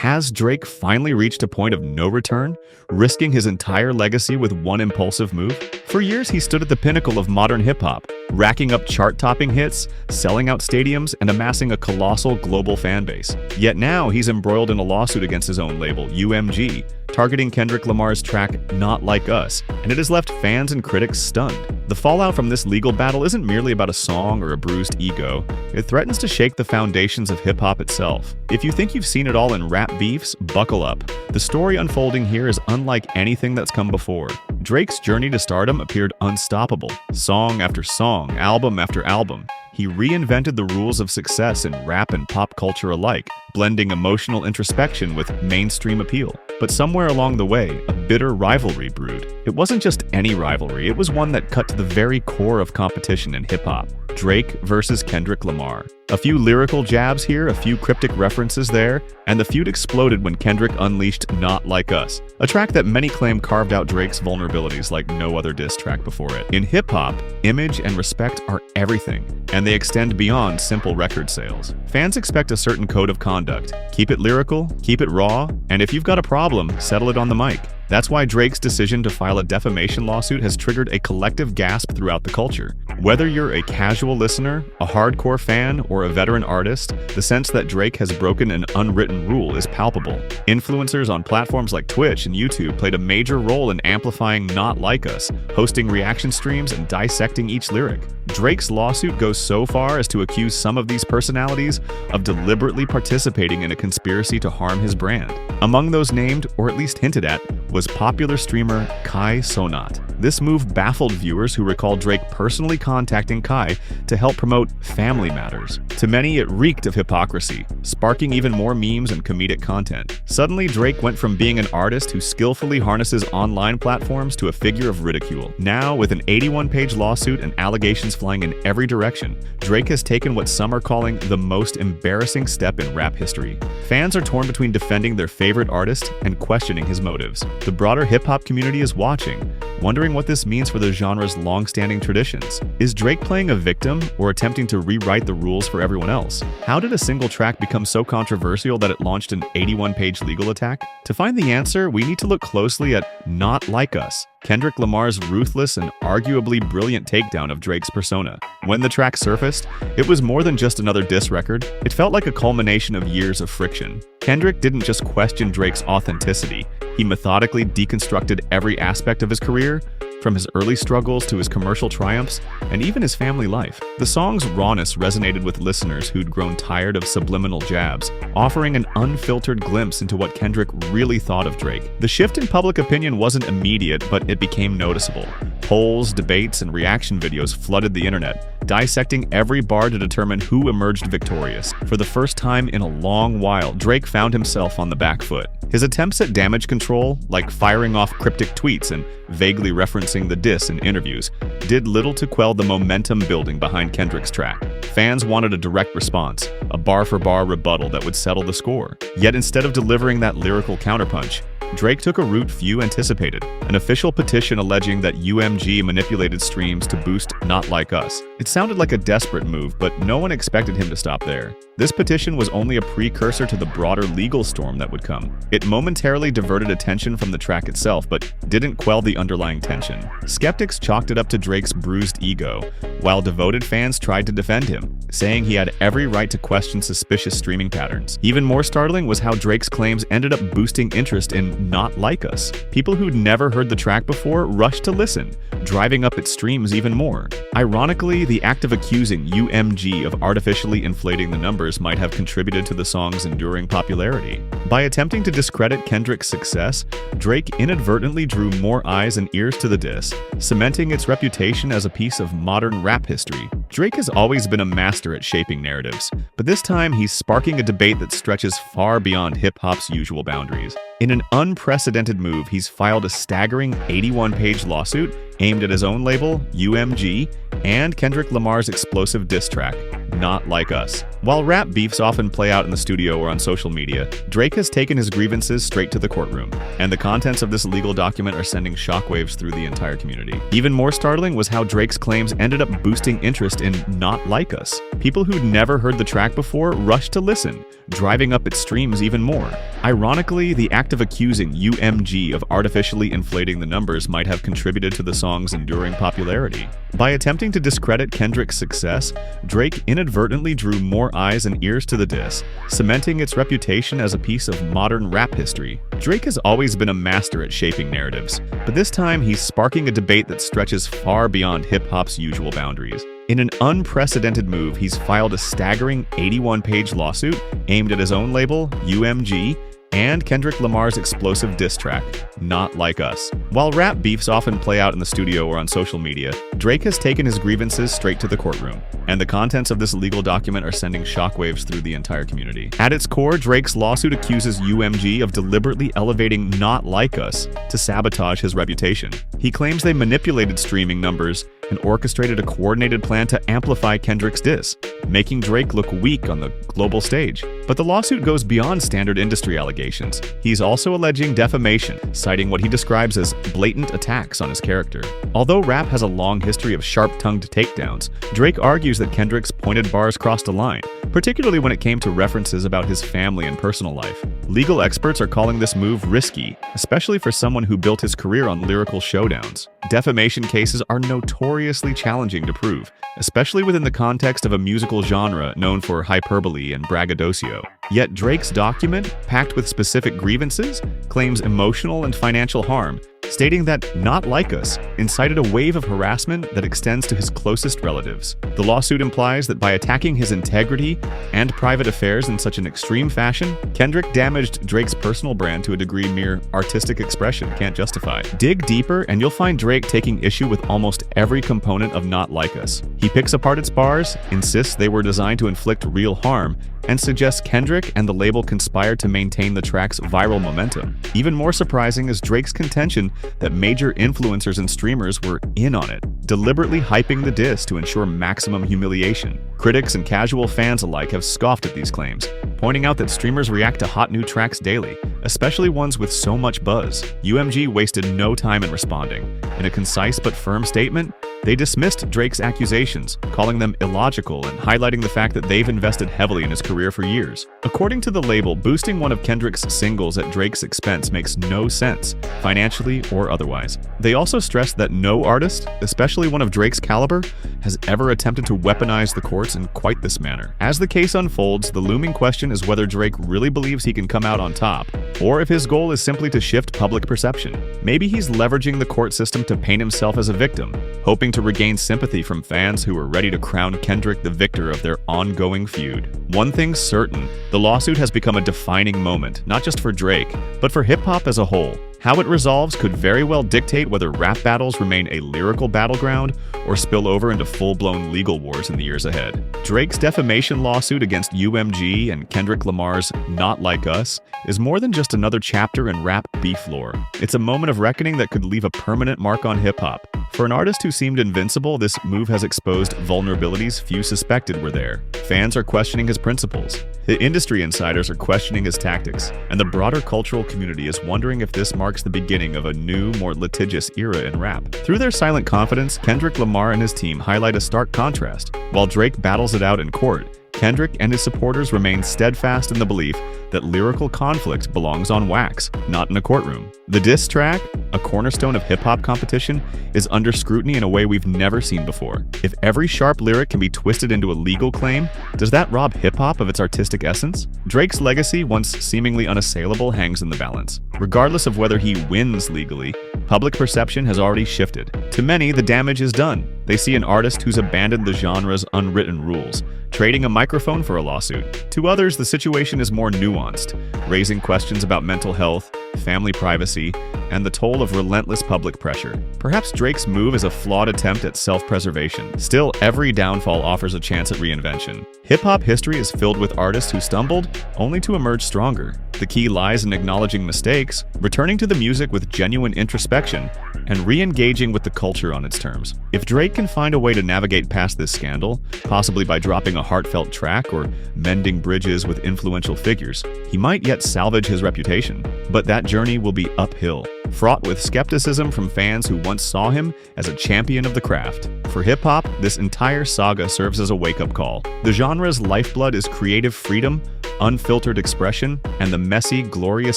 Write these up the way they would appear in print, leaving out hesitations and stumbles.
Has Drake finally reached a point of no return, risking his entire legacy with one impulsive move? For years, he stood at the pinnacle of modern hip-hop, racking up chart-topping hits, selling out stadiums, and amassing a colossal global fanbase. Yet now, he's embroiled in a lawsuit against his own label, UMG, targeting Kendrick Lamar's track Not Like Us, and it has left fans and critics stunned. The fallout from this legal battle isn't merely about a song or a bruised ego, it threatens to shake the foundations of hip-hop itself. If you think you've seen it all in rap beefs, buckle up. The story unfolding here is unlike anything that's come before. Drake's journey to stardom appeared unstoppable. Song after song, album after album, he reinvented the rules of success in rap and pop culture alike, blending emotional introspection with mainstream appeal. But somewhere along the way, a bitter rivalry brewed. It wasn't just any rivalry, it was one that cut to the very core of competition in hip-hop. Drake versus Kendrick Lamar. A few lyrical jabs here, a few cryptic references there, and the feud exploded when Kendrick unleashed Not Like Us, a track that many claim carved out Drake's vulnerabilities like no other diss track before it. In hip-hop, image and respect are everything, and they extend beyond simple record sales. Fans expect a certain code of conduct. Keep it lyrical, keep it raw, and if you've got a problem, settle it on the mic. That's why Drake's decision to file a defamation lawsuit has triggered a collective gasp throughout the culture. Whether you're a casual listener, a hardcore fan, or a veteran artist, the sense that Drake has broken an unwritten rule is palpable. Influencers on platforms like Twitch and YouTube played a major role in amplifying Not Like Us, hosting reaction streams and dissecting each lyric. Drake's lawsuit goes so far as to accuse some of these personalities of deliberately participating in a conspiracy to harm his brand. Among those named, or at least hinted at, was popular streamer Kai Sonat. This move baffled viewers who recall Drake personally contacting Kai to help promote family matters. To many, it reeked of hypocrisy, sparking even more memes and comedic content. Suddenly, Drake went from being an artist who skillfully harnesses online platforms to a figure of ridicule. Now, with an 81-page lawsuit and allegations flying in every direction, Drake has taken what some are calling the most embarrassing step in rap history. Fans are torn between defending their favorite artist and questioning his motives. The broader hip-hop community is watching, wondering what this means for the genre's long-standing traditions. Is Drake playing a victim or attempting to rewrite the rules for everyone else? How did a single track become so controversial that it launched an 81-page legal attack? To find the answer, we need to look closely at Not Like Us, Kendrick Lamar's ruthless and arguably brilliant takedown of Drake's persona. When the track surfaced, it was more than just another diss record. It felt like a culmination of years of friction. Kendrick didn't just question Drake's authenticity, he methodically deconstructed every aspect of his career, from his early struggles to his commercial triumphs, and even his family life. The song's rawness resonated with listeners who'd grown tired of subliminal jabs, offering an unfiltered glimpse into what Kendrick really thought of Drake. The shift in public opinion wasn't immediate, but it became noticeable. Polls, debates, and reaction videos flooded the internet, dissecting every bar to determine who emerged victorious. For the first time in a long while, Drake found himself on the back foot. His attempts at damage control, like firing off cryptic tweets and vaguely referencing the diss in interviews, did little to quell the momentum building behind Kendrick's track. Fans wanted a direct response, a bar-for-bar rebuttal that would settle the score. Yet instead of delivering that lyrical counterpunch, Drake took a route few anticipated, an official petition alleging that UMG manipulated streams to boost Not Like Us. It sounded like a desperate move, but no one expected him to stop there. This petition was only a precursor to the broader legal storm that would come. It momentarily diverted attention from the track itself, but didn't quell the underlying tension. Skeptics chalked it up to Drake's bruised ego, while devoted fans tried to defend him, saying he had every right to question suspicious streaming patterns. Even more startling was how Drake's claims ended up boosting interest in Not Like Us. People who'd never heard the track before rushed to listen, driving up its streams even more. Ironically, the act of accusing UMG of artificially inflating the numbers might have contributed to the song's enduring popularity. By attempting to discredit Kendrick's success, Drake inadvertently drew more eyes and ears to the diss, cementing its reputation as a piece of modern rap history. Drake has always been a master at shaping narratives, but this time he's sparking a debate that stretches far beyond hip-hop's usual boundaries. In an unprecedented move, he's filed a staggering 81-page lawsuit aimed at his own label, UMG, and Kendrick Lamar's explosive diss track, Not Like Us. While rap beefs often play out in the studio or on social media, Drake has taken his grievances straight to the courtroom, and the contents of this legal document are sending shockwaves through the entire community. Even more startling was how Drake's claims ended up boosting interest in Not Like Us. People who'd never heard the track before rushed to listen, driving up its streams even more. Ironically, the act of accusing UMG of artificially inflating the numbers might have contributed to the song's enduring popularity. By attempting to discredit Kendrick's success, Drake inadvertently drew more eyes and ears to the diss, cementing its reputation as a piece of modern rap history. Drake has always been a master at shaping narratives, but this time he's sparking a debate that stretches far beyond hip-hop's usual boundaries. In an unprecedented move, he's filed a staggering 81-page lawsuit aimed at his own label, UMG, and Kendrick Lamar's explosive diss track, Not Like Us. While rap beefs often play out in the studio or on social media, Drake has taken his grievances straight to the courtroom, and the contents of this legal document are sending shockwaves through the entire community. At its core, Drake's lawsuit accuses UMG of deliberately elevating Not Like Us to sabotage his reputation. He claims they manipulated streaming numbers and orchestrated a coordinated plan to amplify Kendrick's diss, making Drake look weak on the global stage. But the lawsuit goes beyond standard industry allegations. He's also alleging defamation, citing what he describes as blatant attacks on his character. Although rap has a long history of sharp-tongued takedowns, Drake argues that Kendrick's pointed bars crossed a line, particularly when it came to references about his family and personal life. Legal experts are calling this move risky, especially for someone who built his career on lyrical showdowns. Defamation cases are notoriously challenging to prove, especially within the context of a musical genre known for hyperbole and braggadocio. Yet Drake's document, packed with specific grievances, claims emotional and financial harm, stating that Not Like Us incited a wave of harassment that extends to his closest relatives. The lawsuit implies that by attacking his integrity and private affairs in such an extreme fashion, Kendrick damaged Drake's personal brand to a degree mere artistic expression can't justify. Dig deeper and you'll find Drake taking issue with almost every component of Not Like Us. He picks apart its bars, insists they were designed to inflict real harm, and suggests Kendrick and the label conspired to maintain the track's viral momentum. Even more surprising is Drake's contention that major influencers and streamers were in on it, deliberately hyping the diss to ensure maximum humiliation. Critics and casual fans alike have scoffed at these claims, pointing out that streamers react to hot new tracks daily, especially ones with so much buzz. UMG wasted no time in responding. In a concise but firm statement, they dismissed Drake's accusations, calling them illogical and highlighting the fact that they've invested heavily in his career for years. According to the label, boosting one of Kendrick's singles at Drake's expense makes no sense, financially or otherwise. They also stressed that no artist, especially one of Drake's caliber, has ever attempted to weaponize the courts in quite this manner. As the case unfolds, the looming question is whether Drake really believes he can come out on top, or if his goal is simply to shift public perception. Maybe he's leveraging the court system to paint himself as a victim, hoping to regain sympathy from fans who are ready to crown Kendrick the victor of their ongoing feud. One thing's certain, the lawsuit has become a defining moment, not just for Drake, but for hip-hop as a whole. How it resolves could very well dictate whether rap battles remain a lyrical battleground or spill over into full-blown legal wars in the years ahead. Drake's defamation lawsuit against UMG and Kendrick Lamar's Not Like Us is more than just another chapter in rap beef lore. It's a moment of reckoning that could leave a permanent mark on hip-hop. For an artist who seemed invincible, this move has exposed vulnerabilities few suspected were there. Fans are questioning his principles. The industry insiders are questioning his tactics, and the broader cultural community is wondering if this marks the beginning of a new, more litigious era in rap. Through their silent confidence, Kendrick Lamar and his team highlight a stark contrast. While Drake battles it out in court, Kendrick and his supporters remain steadfast in the belief that lyrical conflict belongs on wax, not in a courtroom. The diss track, a cornerstone of hip-hop competition, is under scrutiny in a way we've never seen before. If every sharp lyric can be twisted into a legal claim, does that rob hip-hop of its artistic essence? Drake's legacy, once seemingly unassailable, hangs in the balance. Regardless of whether he wins legally, public perception has already shifted. To many, the damage is done. They see an artist who's abandoned the genre's unwritten rules, trading a microphone for a lawsuit. To others, the situation is more nuanced, raising questions about mental health, family privacy, and the toll of relentless public pressure. Perhaps Drake's move is a flawed attempt at self-preservation. Still, every downfall offers a chance at reinvention. Hip-hop history is filled with artists who stumbled only to emerge stronger. The key lies in acknowledging mistakes, returning to the music with genuine introspection, and re-engaging with the culture on its terms. If Drake can find a way to navigate past this scandal, possibly by dropping a heartfelt track or mending bridges with influential figures, he might yet salvage his reputation. But that journey will be uphill, fraught with skepticism from fans who once saw him as a champion of the craft. For hip-hop, this entire saga serves as a wake-up call. The genre's lifeblood is creative freedom, unfiltered expression, and the messy, glorious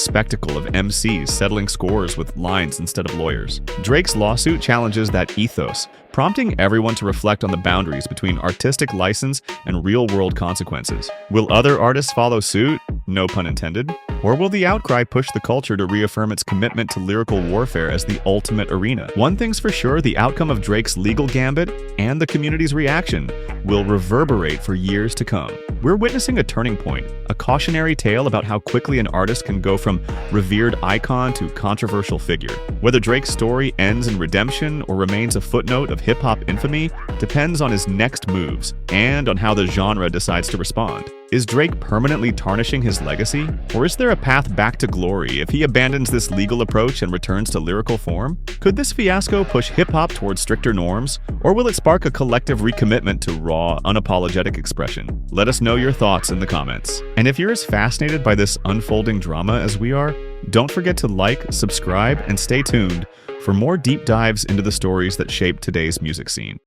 spectacle of MCs settling scores with lines instead of lawyers. Drake's lawsuit challenges that ethos, prompting everyone to reflect on the boundaries between artistic license and real-world consequences. Will other artists follow suit? No pun intended. Or will the outcry push the culture to reaffirm its commitment to lyrical warfare as the ultimate arena? One thing's for sure, the outcome of Drake's legal gambit and the community's reaction will reverberate for years to come. We're witnessing a turning point, a cautionary tale about how quickly an artist can go from revered icon to controversial figure. Whether Drake's story ends in redemption or remains a footnote of hip-hop infamy depends on his next moves and on how the genre decides to respond. Is Drake permanently tarnishing his legacy? Or is there a path back to glory if he abandons this legal approach and returns to lyrical form? Could this fiasco push hip-hop towards stricter norms? Or will it spark a collective recommitment to raw, unapologetic expression? Let us know your thoughts in the comments. And if you're as fascinated by this unfolding drama as we are, don't forget to like, subscribe, and stay tuned for more deep dives into the stories that shape today's music scene.